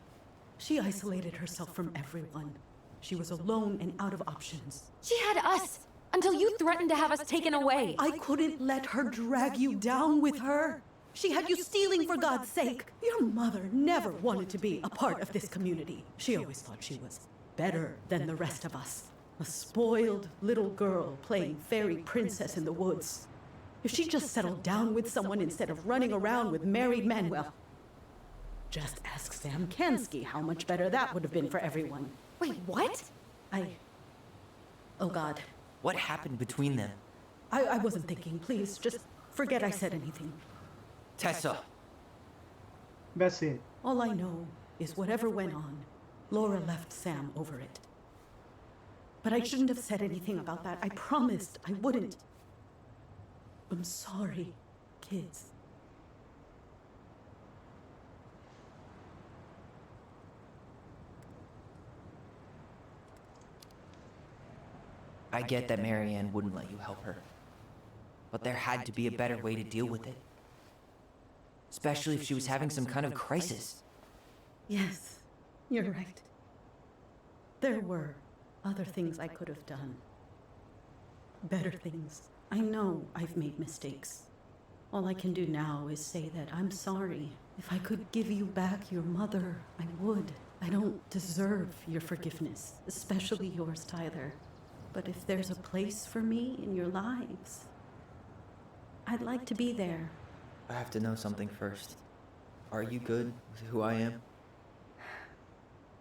she isolated herself from everyone. She was alone and out of options. She had us until you threatened to have us taken away. I couldn't let her drag you down with her. She had you stealing for God's sake. Your mother never wanted to be a part of this community. She always thought she was better than the rest of us. A spoiled little girl playing fairy princess in the woods. If she just settled down with someone instead of running around with married men, well, just ask Sam Kansky how much better that would have been for everyone. Wait, what? Oh God. What happened between them? I wasn't thinking. Please, just forget I said anything. Tessa! Beszélj. All I know is whatever went on, Laura left Sam over it. But I shouldn't have said anything about that. I promised I wouldn't. I'm sorry, kids. I get that Marianne wouldn't let you help her. But there had to be a better way to deal with it. Especially if she was having some kind of crisis. Yes, you're right. There were other things I could have done. Better things. I know I've made mistakes. All I can do now is say that I'm sorry. If I could give you back your mother, I would. I don't deserve your forgiveness, especially yours, Tyler. But if there's a place for me in your lives, I'd like to be there. I have to know something first. Are you good with who I am?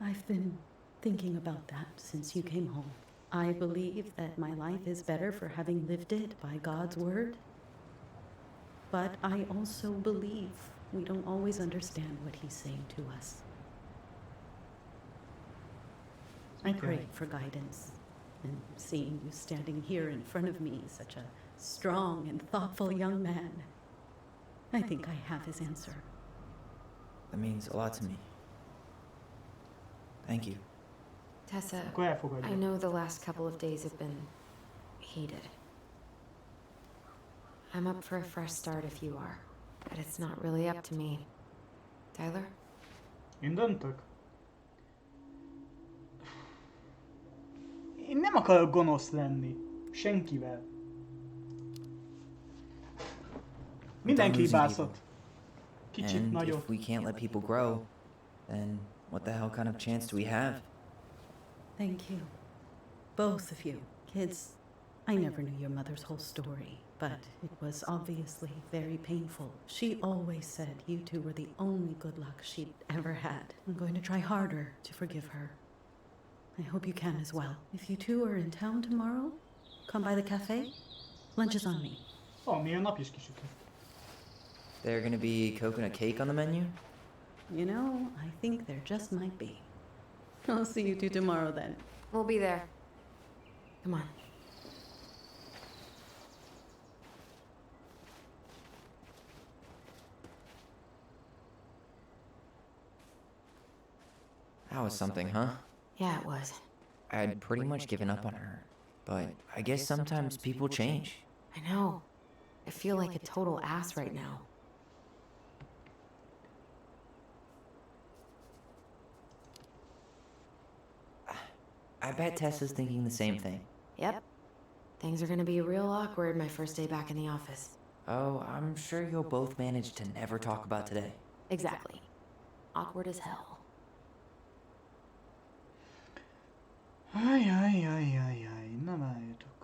I've been thinking about that since you came home. I believe that my life is better for having lived it by God's word. But I also believe we don't always understand what He's saying to us. I pray for guidance. And seeing you standing here in front of me, such a strong and thoughtful young man, I think I have his answer. That means a lot to me. Thank you. Tessa, Akkor elfogadja. I know the last couple of days have been heated. I'm up for a fresh start if you are, but it's not really up to me. Tyler? Én döntök? Én nem akarok gonosz lenni. Senkivel. Mindenki hibázhat. Kicsit, And nagyobb. if we can't let people grow, then what the hell kind of chance do we have? Thank you. Both of you. Kids, I never knew your mother's whole story, but it was obviously very painful. She always said you two were the only good luck she'd ever had. I'm going to try harder to forgive her. I hope you can as well. If you two are in town tomorrow, come by the cafe. Lunch is on me. Ó, milyen nap is kisütő. There gonna be coconut cake on the menu? You know, I think there just might be. I'll see you two tomorrow then. We'll be there. Come on. That was something, huh? Yeah, it was. I had pretty much given up on her, but I guess sometimes people change. I know. I feel like a total ass right now. I bet Tessa's thinking the same thing. Yep. Things are gonna be real awkward my first day back in the office. Oh, I'm sure you'll both manage to never talk about today. Exactly. Awkward as hell. Ajajajajaj, na várjatok.